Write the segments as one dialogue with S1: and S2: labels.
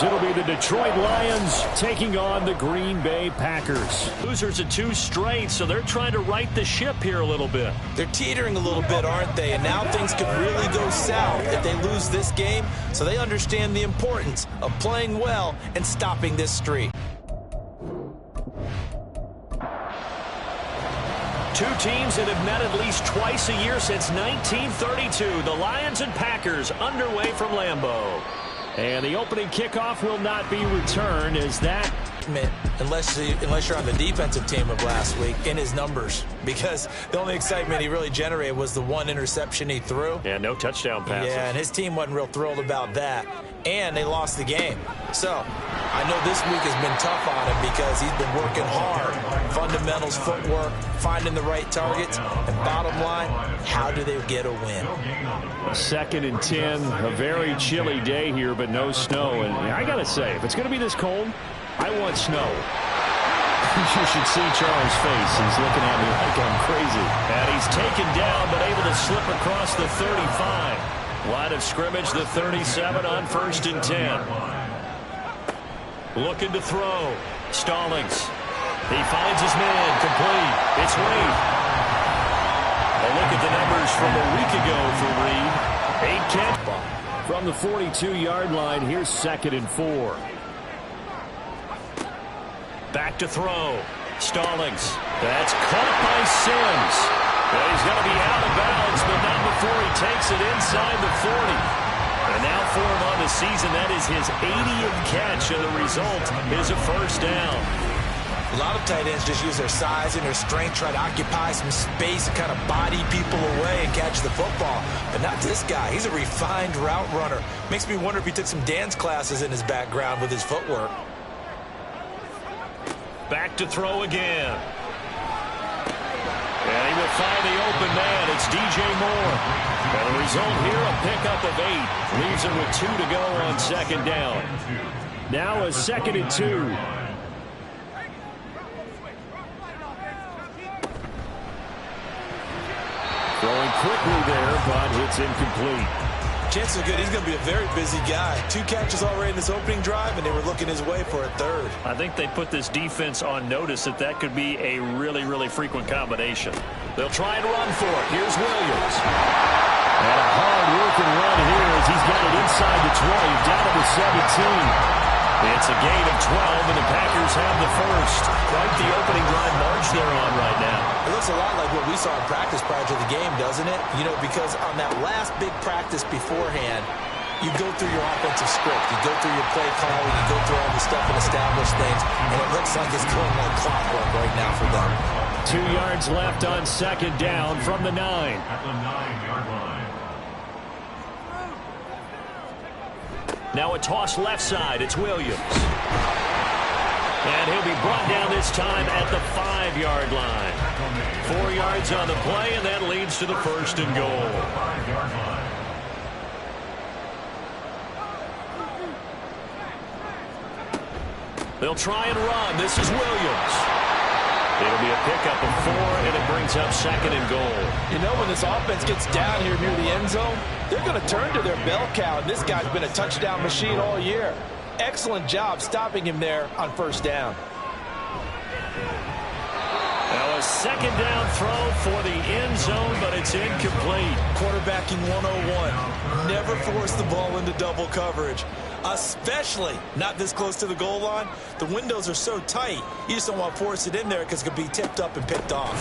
S1: It'll be the Detroit Lions taking on the Green Bay Packers.
S2: Losers of 2 straight, so they're trying to right the ship here a little bit.
S3: They're teetering a little bit, aren't they? And now things could really go south if they lose this game. So they understand the importance of playing well and stopping this streak.
S2: Two teams that have met at least twice a year since 1932. The Lions and Packers underway from Lambeau.
S1: And the opening kickoff will not be returned as that.
S3: Unless you're on the defensive team of last week, in his numbers. Because the only excitement he really generated was the 1 interception he threw.
S2: Yeah, no touchdown passes.
S3: Yeah, and his team wasn't real thrilled about that. And they lost the game. So, I know this week has been tough on him because he's been working hard. Fundamentals, footwork, finding the right targets. And bottom line, how do they get a win?
S1: 2nd and 10, a very chilly day here, but no snow. And I got to say, if it's going to be this cold, I want snow. You should see Charles' face. He's looking at me like I'm crazy.
S2: And he's taken down, but able to slip across the 35. Line of scrimmage, the 37 on 1st and 10. Looking to throw. Stallings. He finds his man. Complete. It's Reed. A look at the numbers from a week ago for Reed. 8 catches.
S1: From the 42-yard line, here's 2nd and 4.
S2: Back to throw. Stallings. That's caught by Sims. Well, he's going to be out of bounds, but not before he takes it inside the 40. And now for him on the season, that is his 80th catch, and the result is a 1st down.
S3: A lot of tight ends just use their size and their strength, try to occupy some space and kind of body people away and catch the football. But not this guy. He's a refined route runner. Makes me wonder if he took some dance classes in his background with his footwork.
S2: Back to throw again. And he will find the open man. It's DJ Moore. And the result here, a pickup of 8. Leaves him with 2 to go on 2nd down.
S1: Now a 2nd and 2. Throwing quickly there, but it's incomplete.
S3: Chances are good he's going to be a very busy guy. 2 catches already in this opening drive, and they were looking his way for a 3rd.
S2: I think they put this defense on notice that could be a really, really frequent combination. They'll try and run for it. Here's Williams.
S1: And a hard-working run here as he's got it inside the 20, down to the 17.
S2: It's a gain of 12, and the Packers have the 1st. Quite the opening drive march they're on right now.
S3: It looks a lot like what we saw in practice prior to the game, doesn't it? You know, because on that last big practice beforehand, you go through your offensive script. You go through your play calling. You go through all the stuff and establish things. And it looks like it's going like clockwork right now for them.
S1: 2 yards left on 2nd down from the 9.
S4: At the 9-yard line.
S2: Now a toss left side. It's Williams. And he'll be brought down this time at the 5-yard line. 4 yards on the play, and that leads to the 1st and goal.
S4: 5-yard line.
S2: They'll try and run. This is Williams. It'll be a pickup of 4, and it brings up 2nd and goal.
S3: You know, when this offense gets down here near the end zone, they're going to turn to their bell cow, and this guy's been a touchdown machine all year. Excellent job stopping him there on 1st down.
S2: Now a 2nd down throw for the end zone, but it's incomplete.
S3: Quarterbacking 101. Never force the ball into double coverage, especially not this close to the goal line. The windows are so tight, you just don't want to force it in there because it could be tipped up and picked off.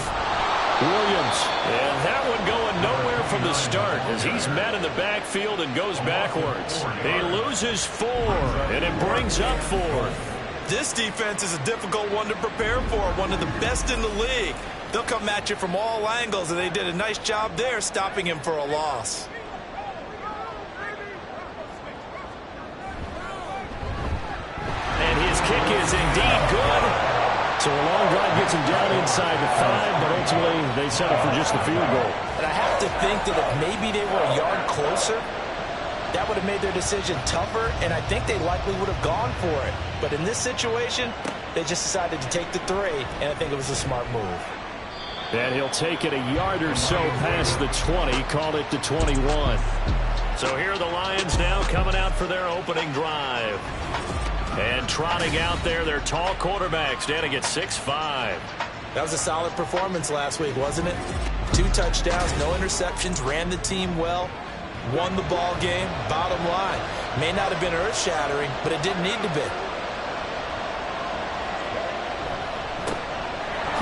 S1: Williams.
S2: And that one going nowhere from the start as he's met in the backfield and goes backwards. He loses 4, and it brings up 4.
S3: This defense is a difficult one to prepare for, one of the best in the league. They'll come at you from all angles, and they did a nice job there stopping him for a loss.
S2: And his kick is indeed good.
S1: So a long drive gets him down inside the 5, but ultimately they settle for just the field goal.
S3: And I have to think that if maybe they were a yard closer, that would have made their decision tougher, and I think they likely would have gone for it. But in this situation, they just decided to take the 3, and I think it was a smart move.
S1: And he'll take it a yard or so past the 20, call it the 21.
S2: So here are the Lions now coming out for their opening drive. And trotting out there, their tall quarterback standing at 6'5".
S3: That was a solid performance last week, wasn't it? 2 touchdowns, no interceptions, ran the team well, won the ball game. Bottom line, may not have been earth-shattering, but it didn't need to be.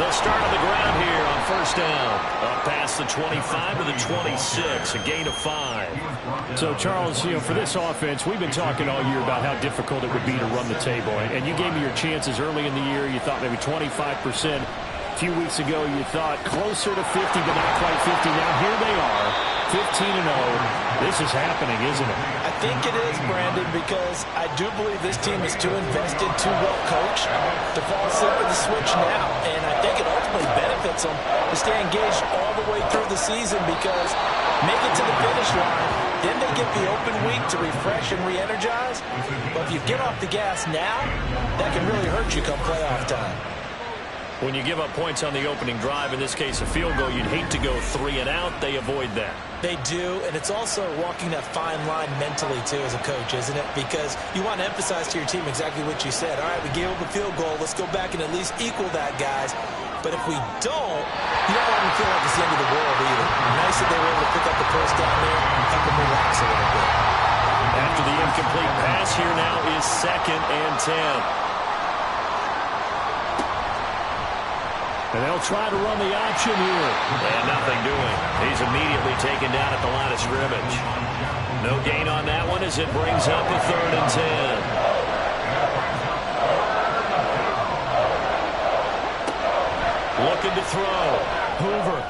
S2: They'll start on the ground here on first down. Up past the 25 to the 26, a gain of 5.
S1: So, Charles, for this offense, we've been talking all year about how difficult it would be to run the table. And you gave me your chances early in the year. You thought maybe 25%. A few weeks ago, you thought closer to 50, but not quite 50. Now, here they are, 15-0. This is happening, isn't it?
S3: I think it is, Brandon, because I do believe this team is too invested, too well coached to fall asleep at the switch now. And I think it ultimately benefits them to stay engaged all the way through the season because make it to the finish line, then they get the open week to refresh and re-energize. But if you get off the gas now, that can really hurt you come playoff time.
S2: When you give up points on the opening drive, in this case a field goal, you'd hate to go 3 and out. They avoid that.
S3: They do, and it's also walking that fine line mentally, too, as a coach, isn't it? Because you want to emphasize to your team exactly what you said. All right, we gave up a field goal. Let's go back and at least equal that, guys. But if we don't, you don't want to feel like it's the end of the world either. Nice that they were able to pick up the first down there and help them relax a little bit.
S2: After the incomplete pass, here now is 2nd and 10.
S1: And they'll try to run the option here.
S2: And nothing doing. He's immediately taken down at the line of scrimmage. No gain on that one as it brings up a 3rd and 10. Looking to throw. Hoover.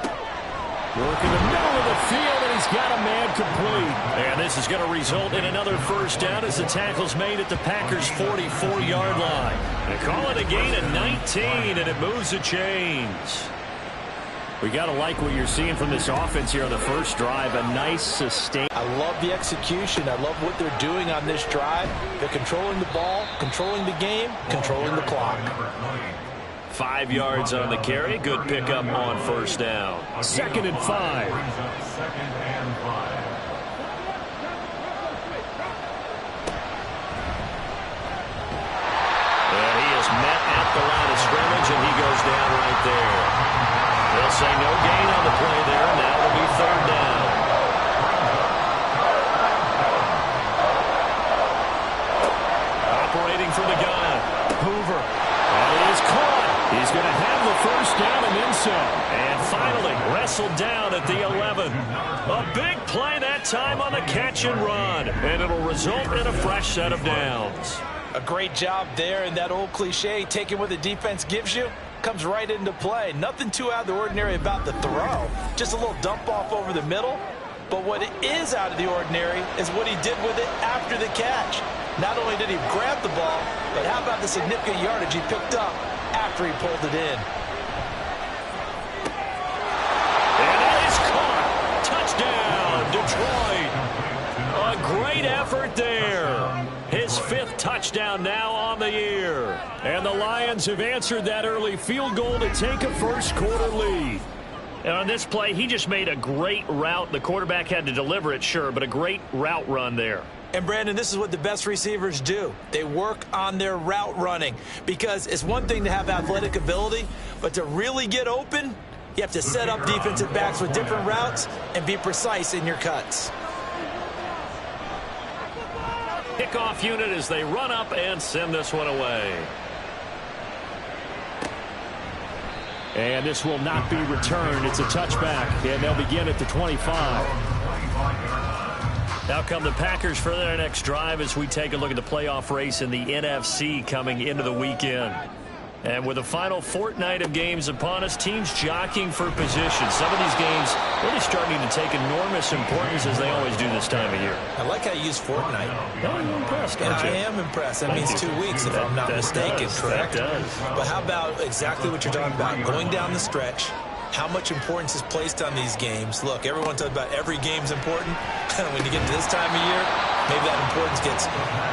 S1: Working the middle of the field, and he's got a man complete.
S2: And this is going to result in another first down as the tackle's made at the Packers' 44-yard line. They call it a gain of 19, and it moves the chains.
S1: We got to like what you're seeing from this offense here on the first drive. A nice sustain.
S3: I love the execution. I love what they're doing on this drive. They're controlling the ball, controlling the game, controlling the clock.
S2: 5 yards on the carry. Good pickup on first down.
S1: 2nd and 5.
S2: And he is met at the line of scrimmage, and he goes down right there. They'll say no gain on the play there, and now it'll be 3rd down. Operating from the gun, Hoover. And he is caught. He's going to have the first down and then some. And finally wrestled down at the 11. A big play that time on the catch and run. And it'll result in a fresh set of downs.
S3: A great job there, and that old cliche, taking what the defense gives you, comes right into play. Nothing too out of the ordinary about the throw. Just a little dump off over the middle. But what is out of the ordinary is what he did with it after the catch. Not only did he grab the ball, but how about the significant yardage he picked up after he pulled it in.
S2: And it is caught. Touchdown, Detroit. A great effort there. His 5th touchdown now on the year.
S1: And the Lions have answered that early field goal to take a first-quarter lead.
S2: And on this play, he just made a great route. The quarterback had to deliver it, sure, but a great route run there.
S3: And, Brandon, this is what the best receivers do. They work on their route running because it's one thing to have athletic ability, but to really get open, you have to set up defensive backs with different routes and be precise in your cuts.
S2: Kickoff unit as they run up and send this one away.
S1: And this will not be returned. It's a touchback, and they'll begin at the 25.
S2: Now come the Packers for their next drive as we take a look at the playoff race in the NFC coming into the weekend. And with the final fortnight of games upon us, teams jockeying for position. Some of these games really starting to take enormous importance as they always do this time of year.
S3: I like how you use fortnight.
S2: Oh, you're impressed, aren't you?
S3: I am impressed. That means 2 weeks if I'm not mistaken, correct?
S2: That does.
S3: But how about exactly what you're talking about? Going down the stretch, how much importance is placed on these games. Look, everyone talks about every game's important. When you get to this time of year, maybe that importance gets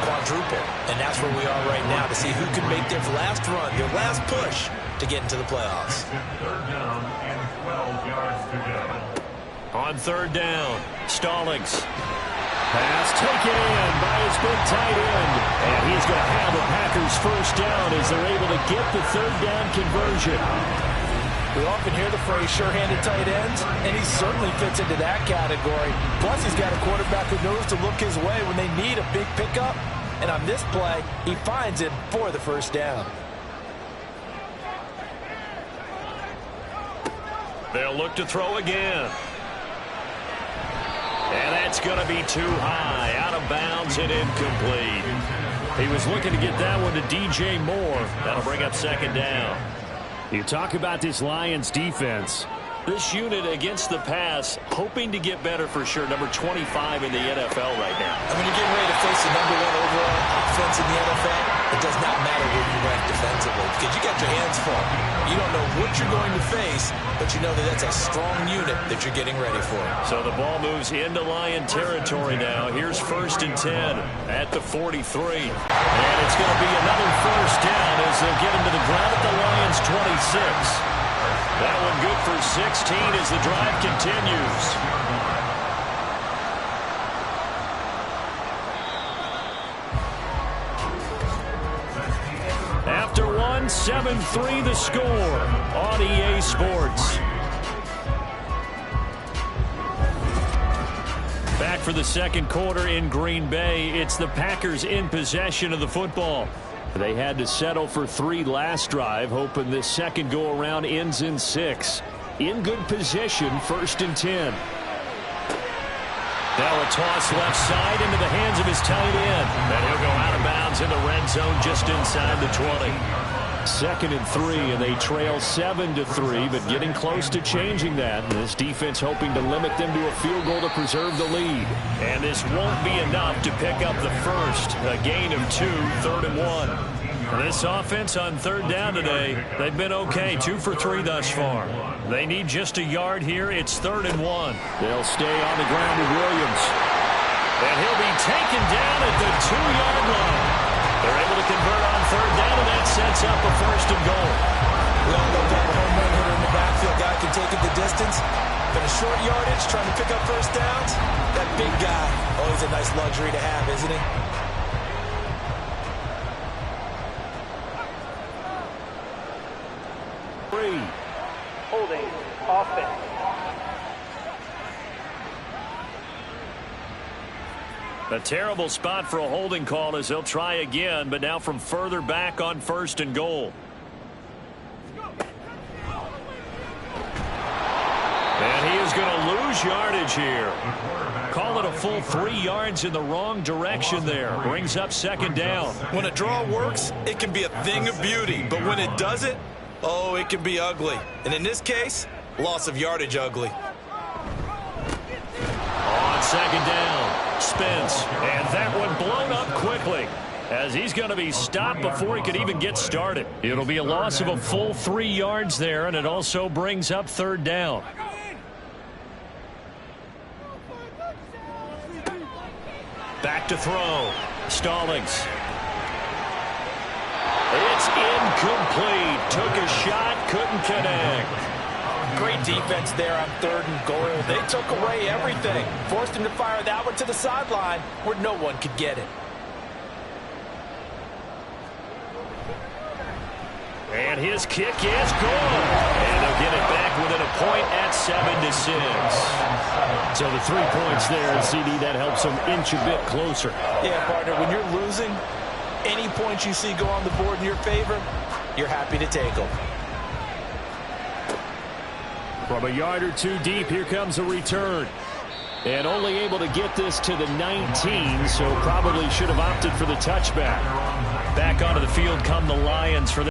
S3: quadrupled. And that's where we are right now to see who can make their last run, their last push to get into the playoffs.
S4: 3rd down and 12 yards to go.
S2: On 3rd down, Stallings. Pass taken in by his big tight end. And he's going to have the Packers first down as they're able to get the third down conversion.
S3: We often hear the phrase sure-handed tight ends, and he certainly fits into that category. Plus, he's got a quarterback who knows to look his way when they need a big pickup. And on this play, he finds it for the first down.
S2: They'll look to throw again. And that's going to be too high, out of bounds and incomplete. He was looking to get that one to DJ Moore. That'll bring up second down.
S1: You talk about this Lions defense.
S2: This unit against the pass, hoping to get better for sure. Number 25 in the NFL right now.
S3: I mean, you're getting ready to face the number 1 overall offense in the NFL. It does not matter where you rank defensively because you got your hands full. You don't know what you're going to face, but you know that that's a strong unit that you're getting ready for.
S2: So the ball moves into Lion territory now. Here's 1st and 10 at the 43. And it's going to be another first down as they'll get him to the ground at the Lions 26. That one good for 16 as the drive continues. After one, 7-3 the score on EA Sports. Back for the second quarter in Green Bay. It's the Packers in possession of the football. They had to settle for 3 last drive, hoping this second go-around ends in 6. In good position, 1st and 10. Now a toss left side into the hands of his tight end. And he'll go out of bounds in the red zone just inside the 20. 2nd and 3, and they trail 7-3, but getting close to changing that. And this defense hoping to limit them to a field goal to preserve the lead. And this won't be enough to pick up the first. A gain of 2, 3rd and 1. This offense on 3rd down today, they've been okay, 2 for 3 thus far. They need just a yard here. It's 3rd and 1.
S1: They'll stay on the ground with Williams.
S2: And he'll be taken down at the 2-yard line. They're able to convert on 3rd down, and that sets up a 1st and goal.
S3: We all know that a home run hitter in the backfield guy can take it the distance. But a short yardage, trying to pick up first downs, that big guy, always a nice luxury to have, isn't he?
S5: Holding offense.
S2: A terrible spot for a holding call as they'll try again, but now from further back on 1st and goal. And he is going to lose yardage here. Call it a full 3 yards in the wrong direction there. Brings up 2nd down.
S3: When a draw works, it can be a thing of beauty. But when it doesn't, oh, it can be ugly. And in this case, loss of yardage ugly.
S2: On 2nd down, Spence. And that one blown up quickly as he's going to be stopped before he could even get started. It'll be a loss of a full 3 yards there, and it also brings up 3rd down. Back to throw. Stallings. It's incomplete. Took a shot, couldn't connect.
S3: Great defense there on 3rd and goal. They took away everything. Forced him to fire that one to the sideline where no one could get it.
S2: And his kick is good. And they'll get it back within a point at 7-6.
S1: So the 3 points there, CD, that helps them inch a bit closer.
S3: Yeah, partner, when you're losing, any points you see go on the board in your favor, you're happy to take them.
S1: From a yard or 2 deep, here comes a return. And only able to get this to the 19, so probably should have opted for the touchback.
S2: Back onto the field come the Lions for